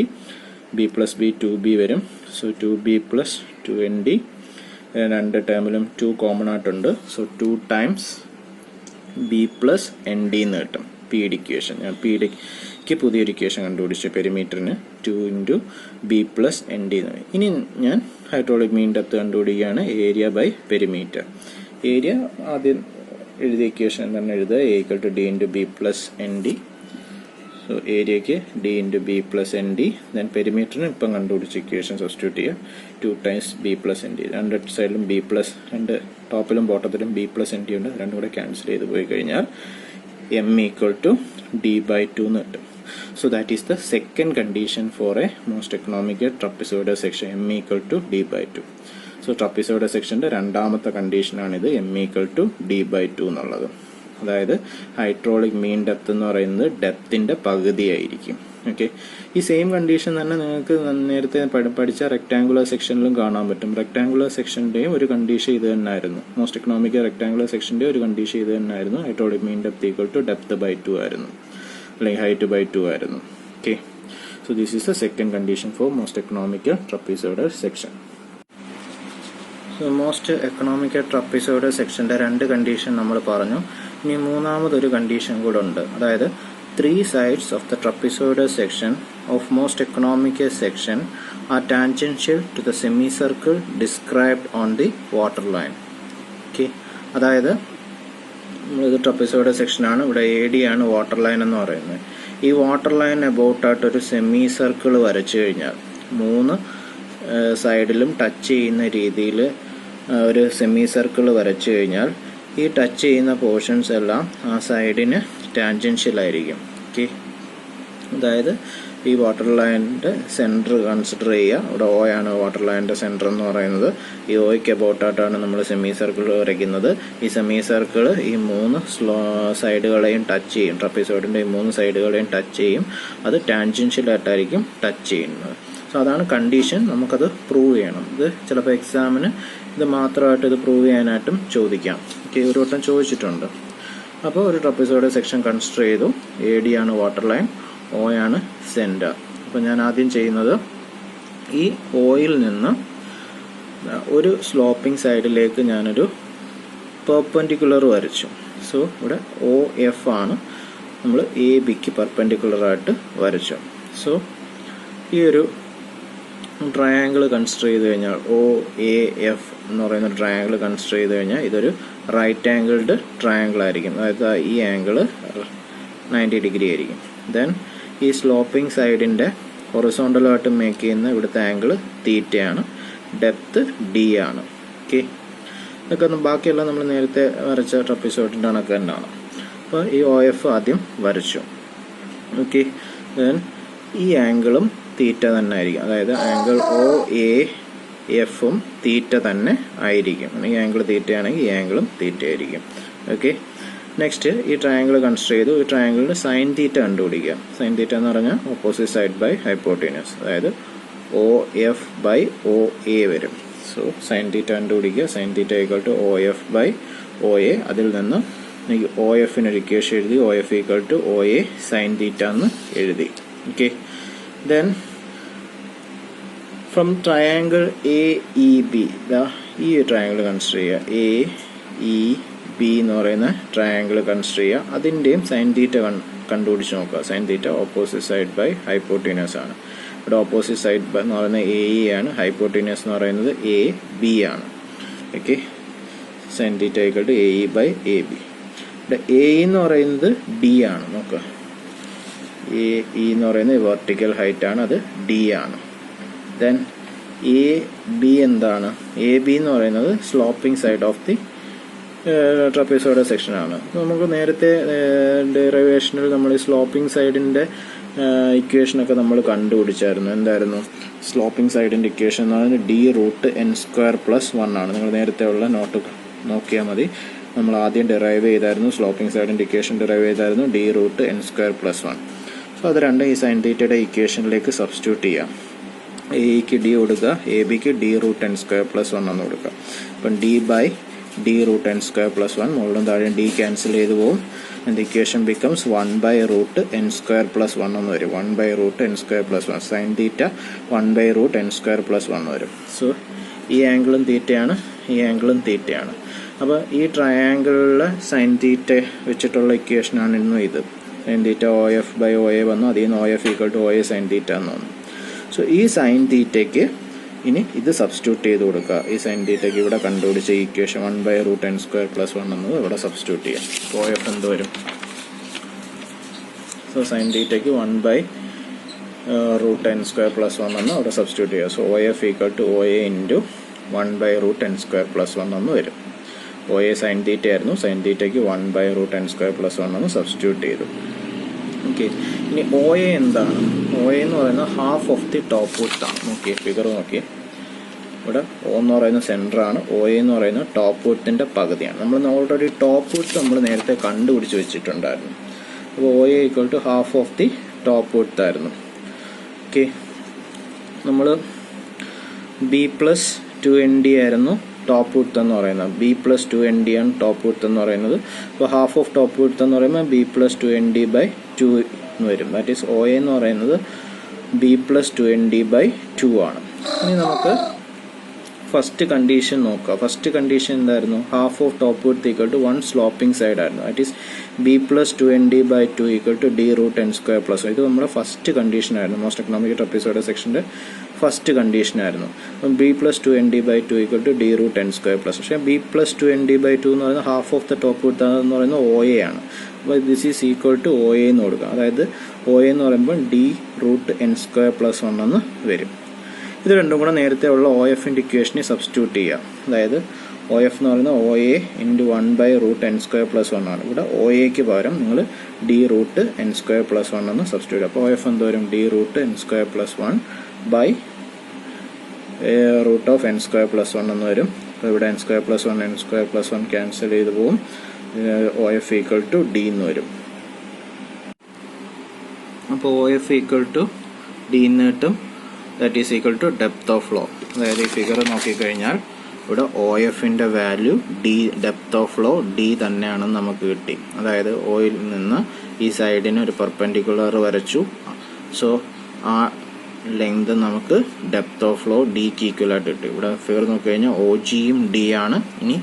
B + B 2B വരും. സോ 2B + 2nd, രണ്ട് ടേമിലും 2 കോമൺ ആയിട്ടുണ്ട്. സോ 2 times B + ND എന്ന് കിട്ടും പീഡ് ഇക്വേഷൻ. ഞാൻ പീഡിക്ക് പുതിയൊരു ഇക്വേഷൻ കണ്ടുപിടിച്ചു പെരിമീറ്ററിന് 2 × B + ND എന്ന്. ഇനി ഞാൻ ഹൈഡ്രോളിക് മീൻ ഡെപ്ത് കണ്ടുപിടിക്കുകയാണ്. Area by perimeter. ഏരിയ ആദ്യം എഴുതിയ ഇക്വേഷൻ തന്നെ എഴുതുക. A = D × B + ND. So ഏരിയയ്ക്ക് D × B + ND. ദെൻ പെരിമീറ്ററിന് ഇപ്പം കണ്ടുപിടിച്ച ഇക്വേഷൻ സബ്സ്റ്റിറ്റ്യൂട്ട് ചെയ്യുക. 2 times B + ND. രണ്ട് സൈഡിലും രണ്ട് ടോപ്പിലും ബോട്ടത്തിലും B + ND ഉണ്ട്. രണ്ടും കൂടെ ക്യാൻസൽ ചെയ്ത് പോയി കഴിഞ്ഞാൽ M = D/2 എന്ന് കിട്ടും. So that is the second condition for a most economical trapezoidal section. M = D/2. So trapezoidal സെക്ഷൻ്റെ രണ്ടാമത്തെ കണ്ടീഷനാണിത്, M = D/2 എന്നുള്ളത്. അതായത് ഹൈഡ്രോളിക് മീൻ ഡെപ്ത് എന്ന് പറയുന്നത് ഡെപ്തിൻ്റെ പകുതിയായിരിക്കും. ഓക്കെ, ഈ സെയിം കണ്ടീഷൻ തന്നെ നിങ്ങൾക്ക് നേരത്തെ പഠിച്ച റെക്ടാങ്കുലർ സെക്ഷനിലും കാണാൻ പറ്റും. റെക്ടാങ്കുലർ സെക്ഷൻ്റെയും ഒരു കണ്ടീഷൻ ഇത് തന്നെയായിരുന്നു. മോസ്റ്റ് എക്കണോമിക്കൽ റെക്ടാങ്കുലർ സെക്ഷൻ്റെ ഒരു കണ്ടീഷൻ ഇത് തന്നെയായിരുന്നു. ഹൈഡ്രോളിക് മീൻ ഡെപ്ത് = ഡെപ്ത്/2 ആയിരുന്നു, അല്ലെങ്കിൽ height/2 ആയിരുന്നു. Okay, so this is the second condition for most economical trapezoidal section. So most economical trapezoidal സെക്ഷൻ്റെ രണ്ട് കണ്ടീഷൻ നമ്മൾ പറഞ്ഞു. ഇനി മൂന്നാമതൊരു കണ്ടീഷൻ കൂടെ ഉണ്ട്. അതായത് 3 sides of the trapezoidal section of most economical section are tangential to the semicircle described on the waterline. Okay, അതായത് നമ്മളിത് ട്രപ്പീസോയിഡൽ സെക്ഷനാണ്. ഇവിടെ AD ആണ് വാട്ടർ ലൈൻ എന്ന് പറയുന്നത്. ഈ വാട്ടർ ലൈൻ അബൌട്ടായിട്ടൊരു സെമി സർക്കിൾ വരച്ചു കഴിഞ്ഞാൽ 3 സൈഡിലും ടച്ച് ചെയ്യുന്ന രീതിയിൽ ഒരു സെമി സർക്കിൾ വരച്ചു കഴിഞ്ഞാൽ ഈ ടച്ച് ചെയ്യുന്ന പോർഷൻസ് എല്ലാം ആ സൈഡിന് ടാൻജൻഷ്യൽ ആയിരിക്കും. ഓക്കെ, അതായത് ഈ വാട്ടർ ലൈനിൻ്റെ സെൻറ്റർ കൺസിഡർ ചെയ്യുക. ഇവിടെ O ആണ് വാട്ടർ ലൈനിൻ്റെ സെൻറ്റർ എന്ന് പറയുന്നത്. ഈ Oയ്ക്ക് അബൌട്ടായിട്ടാണ് നമ്മൾ സെമി സർക്കിൾ വരയ്ക്കുന്നത്. ഈ സെമി സർക്കിൾ ഈ 3 സൈഡുകളെയും ടച്ച് ചെയ്യും. ട്രപ്പീസോയിഡിൻ്റെ ഈ 3 സൈഡുകളെയും ടച്ച് ചെയ്യും. അത് ടാൻജൻഷ്യലായിട്ടായിരിക്കും ടച്ച് ചെയ്യുന്നത്. സോ അതാണ് കണ്ടീഷൻ. നമുക്കത് പ്രൂവ് ചെയ്യണം. ഇത് ചിലപ്പോൾ എക്സാമിന് ഇത് മാത്രമായിട്ട് ഇത് പ്രൂവ് ചെയ്യാനായിട്ടും ചോദിക്കാം. ഓക്കെ, ഒരു വട്ടം ചോദിച്ചിട്ടുണ്ട്. അപ്പോൾ ഒരു ട്രപ്പീസോയിഡൽ സെക്ഷൻ കൺസിഡർ ചെയ്തു. AD ആണ് വാട്ടർ ലൈൻ, O ആണ് സെൻറ്റർ. അപ്പോൾ ഞാൻ ആദ്യം ചെയ്യുന്നത് ഈ Oയിൽ നിന്ന് ഒരു സ്ലോപ്പിംഗ് സൈഡിലേക്ക് ഞാനൊരു പെർപെൻഡിക്കുലർ വരച്ചു. സോ ഇവിടെ OF ആണ്, നമ്മൾ ABക്ക് പെർപെൻഡിക്കുലറായിട്ട് വരച്ചു. സോ ഈ ഒരു ട്രയാങ്കിൾ കൺസിഡർ ചെയ്ത് കഴിഞ്ഞാൽ OAF എന്ന് പറയുന്ന ട്രയാങ്കിൾ കൺസിഡർ ചെയ്ത് കഴിഞ്ഞാൽ ഇതൊരു റൈറ്റ് ആംഗിൾഡ് ട്രയാങ്കിൾ ആയിരിക്കും. അതായത് ഈ ആംഗിള് 90 ഡിഗ്രി ആയിരിക്കും. ദെൻ ഈ സ്ലോപ്പിംഗ് സൈഡിൻ്റെ ഹൊറിസോണ്ടലായിട്ട് മേക്ക് ചെയ്യുന്ന ഇവിടുത്തെ ആംഗിൾ തീറ്റയാണ്, ഡെപ്ത് ഡി ആണ്. ഓക്കെ, ഇതൊക്കെ ഒന്ന് ബാക്കിയെല്ലാം നമ്മൾ നേരത്തെ വരച്ച ട്രപ്പിസോയിഡിൻ്റെ കണക്ക് തന്നെയാണ്. അപ്പോൾ ഈ ഒ എഫ് ആദ്യം വരച്ചു. ഓക്കെ, ദെൻ ഈ ആംഗിളും തീറ്റ തന്നെ ആയിരിക്കും. അതായത് ആംഗിൾ ഒ എ എഫും തീറ്റ തന്നെ ആയിരിക്കും. ഈ ആംഗിൾ തീറ്റയാണെങ്കിൽ ഈ ആംഗിളും തീറ്റ ആയിരിക്കും. ഓക്കെ, നെക്സ്റ്റ് ഈ ട്രയാങ്കിൾ കൺസിഡർ ചെയ്തു. ഈ ട്രയാങ്കിളിന് സൈൻ തീറ്റ കണ്ടുപിടിക്കുക. സൈൻ തീറ്റ എന്ന് പറഞ്ഞാൽ ഓപ്പോസിറ്റ് സൈഡ് ബൈ ഹൈപ്പോട്ടീനസ്, അതായത് O F by O A വരും. സോ സൈൻ തീറ്റ കണ്ടുപിടിക്കുക. Sine theta equal to O F by O A. അതിൽ നിന്ന് എനിക്ക് ഒ എഫിനൊരു ഇക്വേഷൻ എഴുതി. O F equal to O A sine theta എന്ന് എഴുതി. Okay, then from triangle A E B, ഈ ട്രയാങ്കിൾ കൺസിഡർ ചെയ്യുക. എ ഇ ബി എന്ന് പറയുന്ന ട്രയാങ്കിൾ കൺസിഡർ ചെയ്യുക. അതിൻ്റെയും സൈൻ തീറ്റ കണ്ടുപിടിച്ച് നോക്കുക. Sine theta opposite side by hypotenuse ആണ്. ഇവിടെ ഓപ്പോസിറ്റ് സൈഡ് എന്ന് പറയുന്നത് എ ഇ ആണ്, ഹൈപ്പോട്ടീനസ് എന്ന് പറയുന്നത് എ ബി ആണ്. Okay, sine theta equal to A E by A B. ഇവിടെ എ എന്ന് പറയുന്നത് ഡി ആണ്. നോക്കുക, എ ഇ എന്ന് പറയുന്നത് വെർട്ടിക്കൽ ഹൈറ്റ് ആണ്, അത് ഡി ആണ്. ദെൻ എ ബി എന്താണ്? എ ബി എന്ന് പറയുന്നത് സ്ലോപ്പിംഗ് സൈഡ് ഓഫ് ദി ട്രപ്പീസോയിഡ് സെക്ഷനാണ്. നമുക്ക് നേരത്തെ ഡെറിവേഷനിൽ നമ്മൾ ഈ സ്ലോപ്പിംഗ് സൈഡിൻ്റെ ഇക്വേഷനൊക്കെ നമ്മൾ കണ്ടുപിടിച്ചായിരുന്നു. എന്തായിരുന്നു സ്ലോപ്പിംഗ് സൈഡിൻ്റെ ഇക്വേഷൻ എന്ന് പറയുന്നത്? D root N square plus 1 ആണ്. നിങ്ങൾ നേരത്തെ ഉള്ള നോട്ട് നോക്കിയാൽ മതി. നമ്മൾ ആദ്യം ഡെറൈവ് ചെയ്തായിരുന്നു, സ്ലോപ്പിംഗ് സൈഡിൻ്റെ ഇക്വേഷൻ ഡെറൈവ് ചെയ്തായിരുന്നു D root N square plus 1. So അത് രണ്ടും ഈ സൈൻ തീറ്റയുടെ ഇക്വേഷനിലേക്ക് സബ്സ്റ്റിറ്റ്യൂട്ട് ചെയ്യാം. എക്ക് ഡി കൊടുക്കുക, എ ബിക്ക് D root N square plus 1 എന്ന് കൊടുക്കുക. അപ്പം D by D root N square plus 1, മുകളിലും താഴെ ഡി ക്യാൻസൽ ചെയ്ത് പോകും. And equation becomes 1 by root N square plus 1 എന്ന് വരും. 1 by root N square plus 1 സൈൻ തീറ്റ 1 by root N square plus 1 വരും. സോ ഈ ആംഗിളും തീറ്റയാണ്, ഈ ആംഗിളും തീറ്റയാണ്. അപ്പോൾ ഈ ട്രയാങ്കിളിലെ സൈൻ തീറ്റ വെച്ചിട്ടുള്ള ഇക്വേഷനാണ് ഇന്നും ഇത്. Sine theta O F by O A വന്നു. അതിൽ നിന്ന് O F equal to O A sine theta എന്ന് വന്നു. സോ ഈ സൈൻ തീറ്റയ്ക്ക് ഇനി ഇത് സബ്സ്റ്റിറ്റ്യൂട്ട് ചെയ്ത് കൊടുക്കുക. ഈ സൈൻ തീറ്റയ്ക്ക് ഇവിടെ കണ്ടുപിടിച്ച equation 1 by root N square plus 1 എന്നത് ഇവിടെ സബ്സ്റ്റിറ്റ്യൂട്ട് ചെയ്യാം. ഒ എഫ് എന്ത് വരും? സോ സൈൻ തീറ്റയ്ക്ക് 1 by root N square plus 1 എന്ന് അവിടെ സബ്സ്റ്റിറ്റ്യൂട്ട് ചെയ്യുക. So O F equal to O A into 1 by root N square plus 1 എന്ന് വരും. ഒ എ സൈൻ തീറ്റ ആയിരുന്നു, സൈൻ തീറ്റയ്ക്ക് 1 by root N square plus 1 എന്ന് സബ്സ്റ്റിറ്റ്യൂട്ട് ചെയ്തു. ഓക്കെ, ഇനി ഒ എ എന്താണ്? ഒ എ എന്ന് പറയുന്നത് half of the top width ആണ്. നോക്കിയേ, ഫിഗർ നോക്കിയേ. ഇവിടെ ഒ എന്ന് പറയുന്ന സെൻറ്ററാണ്, ഒ എ എന്ന് പറയുന്നത് ടോപ്പ് വിഡ്ത്തിൻ്റെ പകുതിയാണ്. നമ്മൾ ഓൾറെഡി ടോപ്പ് വിഡ്ത്ത് നമ്മൾ നേരത്തെ കണ്ടുപിടിച്ച് വെച്ചിട്ടുണ്ടായിരുന്നു. അപ്പോൾ O A equal to half of the top width ആയിരുന്നു. ഓക്കെ, നമ്മൾ ബി പ്ലസ് 2ND ആയിരുന്നു ടോപ്പ് വിഡ്ത്ത് എന്ന് പറയുന്നത്. ബി പ്ലസ് 2ND ആണ് ടോപ്പ് വിഡ്ത്ത് എന്ന് പറയുന്നത്. അപ്പോൾ ഹാഫ് ഓഫ് ടോപ്പ് വിഡ്ത്ത് എന്ന് പറയുമ്പോൾ ബി പ്ലസ് 2ND ബൈ 2 എന്ന് വരും. ദാറ്റ് ഈസ് ഒ എ എന്ന് പറയുന്നത് ബി പ്ലസ് 2ND ബൈ 2 ആണ്. ഇനി നമുക്ക് ഫസ്റ്റ് കണ്ടീഷൻ നോക്കുക. ഫസ്റ്റ് കണ്ടീഷൻ എന്തായിരുന്നു? Half of top width equal to 1 sloping side ആയിരുന്നു. That is B plus 2ND by 2 equal to D root N square plus 1. ഇത് നമ്മുടെ ഫസ്റ്റ് കണ്ടീഷൻ ആയിരുന്നു. മോസ്റ്റ് എക്കണോമിക് ട്രപ്പീസോയിഡ് സെക്ഷൻ്റെ ഫസ്റ്റ് കണ്ടീഷൻ ആയിരുന്നു. അപ്പം B plus 2ND by 2 equal to D root N square plus. പക്ഷേ ബി പ്ലസ് 2ND ബൈ 2 എന്ന് പറയുന്നത് half of the top width എന്ന് പറയുന്നത് ഒ എ ആണ്. അപ്പോൾ this is equal to O A എന്ന് കൊടുക്കുക. അതായത് ഒ എ എന്ന് പറയുമ്പോൾ D root N square plus 1 എന്ന് വരും. ഇത് രണ്ടും കൂടെ നേരത്തെ ഉള്ള ഒ എഫിൻ്റെ ഇക്വേഷനെ സബ്സ്റ്റിറ്റ്യൂട്ട് ചെയ്യുക. അതായത് ഒ എഫ് എന്ന് പറയുന്നത് O A into 1 by root N square plus 1 ആണ്. ഇവിടെ ഒ എക്ക് പകരം നിങ്ങൾ D root N square plus 1 എന്ന് സബ്സ്റ്റിറ്റ്യൂട്ട് ചെയ്യുക. അപ്പോൾ ഒ എഫ് എന്ത് വരും? D root N square plus 1 by root of N square plus 1 എന്ന് വരും. അപ്പോൾ ഇവിടെ എൻ സ്ക്വയർ പ്ലസ് 1 ക്യാൻസൽ ചെയ്ത് പോവും. O F equal to D എന്ന് വരും. അപ്പോൾ O F equal to D എന്ന് കിട്ടും. That is equal to depth of flow. അതായത് ഈ ഫിഗർ നോക്കിക്കഴിഞ്ഞാൽ ഇവിടെ ഒ എഫിൻ്റെ value D, depth of flow D തന്നെയാണെന്ന് നമുക്ക് കിട്ടി. അതായത് ഒയിൽ നിന്ന് ഈ സൈഡിന് ഒരു പെർപെൻഡിക്കുലർ വരച്ചു. സോ ആ ലെങ്ത് നമുക്ക് ഡെപ്ത് ഓഫ് ഫ്ലോ ഡിക്ക് ഈക്വലായിട്ട് കിട്ടി. ഇവിടെ ഫിഗർ നോക്കിക്കഴിഞ്ഞാൽ ഒ ജിയും ഡി ആണ്. ഇനി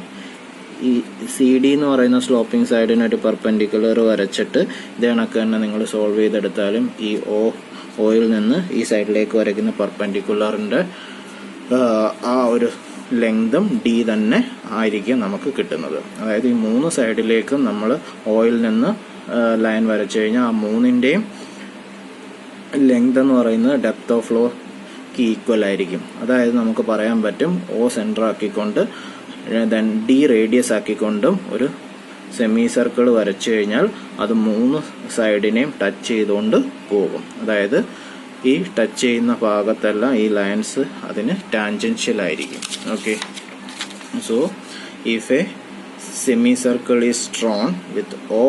ഈ സി ഡി എന്ന് പറയുന്ന സ്ലോപ്പിംഗ് സൈഡിന് ഒരു പെർപെൻഡിക്കുലർ വരച്ചിട്ട് ഇത് കണക്ക് തന്നെ നിങ്ങൾ സോൾവ് ചെയ്തെടുത്താലും ഈ ഓയിൽ നിന്ന് ഈ സൈഡിലേക്ക് വരയ്ക്കുന്ന പെർപെൻഡിക്കുലറിൻ്റെ ആ ഒരു ലെങ്തും ഡി തന്നെ ആയിരിക്കും നമുക്ക് കിട്ടുന്നത്. അതായത് ഈ 3 സൈഡിലേക്കും നമ്മൾ ഓയിൽ നിന്ന് ലൈൻ വരച്ചു കഴിഞ്ഞാൽ ആ 3ന്റെയും ലെങ്ത് എന്ന് പറയുന്നത് ഡെപ്ത് ഓഫ് ഫ്ലോക്ക് ഈക്വൽ ആയിരിക്കും. അതായത് നമുക്ക് പറയാൻ പറ്റും O സെൻറ്റർ ആക്കിക്കൊണ്ട് ദെൻ ഡി റേഡിയസ് ആക്കിക്കൊണ്ടും ഒരു സെമി സർക്കിൾ വരച്ചു കഴിഞ്ഞാൽ അത് 3 സൈഡിനെയും ടച്ച് ചെയ്തുകൊണ്ട് പോകും. അതായത് ഈ ടച്ച് ചെയ്യുന്ന ഭാഗത്തെല്ലാം ഈ ലൈൻസ് അതിന് ടാൻജൻഷ്യൽ ആയിരിക്കും. Okay, so if A semi circle is drawn with O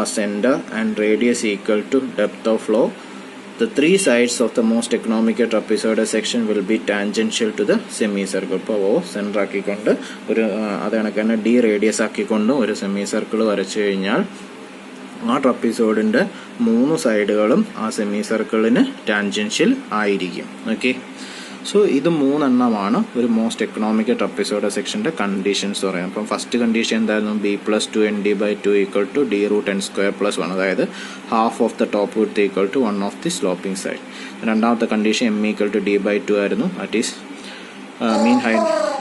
as center and radius equal to depth of flow, the 3 sides of the most economical trapezoidal section will be tangential to the semicircle. ഇപ്പോൾ O സെൻറ്റർ ആക്കിക്കൊണ്ട് ഒരു അത് കണക്ക് തന്നെ ഡി റേഡിയസ് ആക്കിക്കൊണ്ട് ഒരു സെമി സർക്കിൾ വരച്ചു കഴിഞ്ഞാൽ ആ ട്രപ്പീസോയിഡിൻ്റെ 3 സൈഡുകളും ആ സെമി സർക്കിളിന് ടാൻജൻഷ്യൽ ആയിരിക്കും. ഓക്കെ, സോ ഇത് 3 എണ്ണമാണ് ഒരു മോസ്റ്റ് എക്കണോമിക്കൽ ട്രപ്പീസോയിഡൽ സെക്ഷൻ്റെ കണ്ടീഷൻസ് പറയാം. അപ്പം ഫസ്റ്റ് കണ്ടീഷൻ എന്തായിരുന്നു? B+2ND/2 ഈക്വൽ ടു D√n²+1, അതായത് half of the top width equal to 1 of the sloping side. രണ്ടാമത്തെ condition M equal to D/2 ആയിരുന്നു. That is mean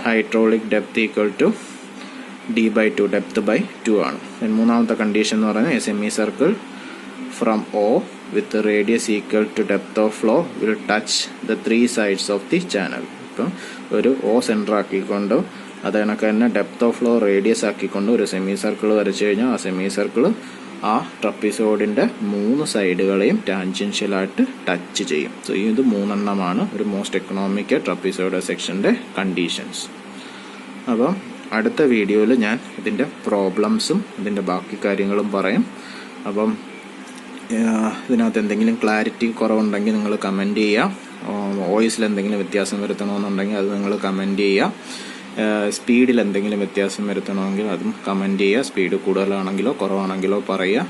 hydraulic depth equal to D/2, depth by 2 ആണ്. മൂന്നാമത്തെ കണ്ടീഷൻ എന്ന് പറയുന്നത് A semi circle from O with the radius equal to depth of flow will touch the 3 sides of the channel. ഇപ്പം ഒരു O സെൻറ്റർ ആക്കിക്കൊണ്ടും അത് കണക്ക് തന്നെ ഡെപ്ത് ഓഫ് ഫ്ലോ റേഡിയസ് ആക്കിക്കൊണ്ട് ഒരു സെമി സർക്കിൾ വരച്ചു കഴിഞ്ഞാൽ ആ സെമി സർക്കിൾ ആ ട്രപ്പീസോയിഡിൻ്റെ 3 സൈഡുകളെയും ടാൻജൻഷ്യലായിട്ട് ടച്ച് ചെയ്യും. സോ ഇത് 3 എണ്ണമാണ് ഒരു മോസ്റ്റ് എക്കണോമിക്കൽ ട്രപ്പീസോയിഡൽ സെക്ഷൻ്റെ കണ്ടീഷൻസ്. അപ്പം അടുത്ത വീഡിയോയിൽ ഞാൻ ഇതിൻ്റെ പ്രോബ്ലംസും ഇതിൻ്റെ ബാക്കി കാര്യങ്ങളും പറയും. അപ്പം ഇതിനകത്ത് എന്തെങ്കിലും ക്ലാരിറ്റി കുറവുണ്ടെങ്കിൽ നിങ്ങൾ കമൻറ്റ് ചെയ്യുക. വോയിസിൽ എന്തെങ്കിലും വ്യത്യാസം വരുത്തണമെന്നുണ്ടെങ്കിൽ അത് നിങ്ങൾ കമൻറ്റ് ചെയ്യുക. സ്പീഡിൽ എന്തെങ്കിലും വ്യത്യാസം വരുത്തണമെങ്കിൽ അതും കമൻറ്റ് ചെയ്യുക. സ്പീഡ് കൂടുതലാണെങ്കിലോ കുറവാണെങ്കിലോ പറയുക.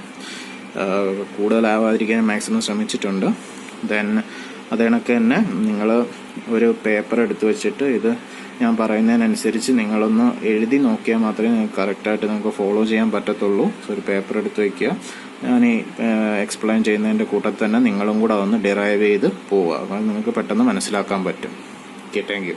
കൂടുതലാവാതിരിക്കാൻ മാക്സിമം ശ്രമിച്ചിട്ടുണ്ട്. ദെൻ അത് കണക്ക് തന്നെ നിങ്ങൾ ഒരു പേപ്പർ എടുത്ത് വെച്ചിട്ട് ഇത് ഞാൻ പറയുന്നതിനനുസരിച്ച് നിങ്ങളൊന്ന് എഴുതി നോക്കിയാൽ മാത്രമേ നിങ്ങൾക്ക് കറക്റ്റായിട്ട് നിങ്ങൾക്ക് ഫോളോ ചെയ്യാൻ പറ്റത്തുള്ളൂ. സോ ഒരു പേപ്പർ എടുത്ത് വയ്ക്കുക. ഞാൻ ഈ എക്സ്പ്ലെയിൻ ചെയ്യുന്നതിൻ്റെ കൂട്ടത്തിൽ തന്നെ നിങ്ങളും കൂടെ ഒന്ന് ഡിറൈവ് ചെയ്ത് പോവുക. അപ്പോൾ നിങ്ങൾക്ക് പെട്ടെന്ന് മനസ്സിലാക്കാൻ പറ്റും. Okay, thank you.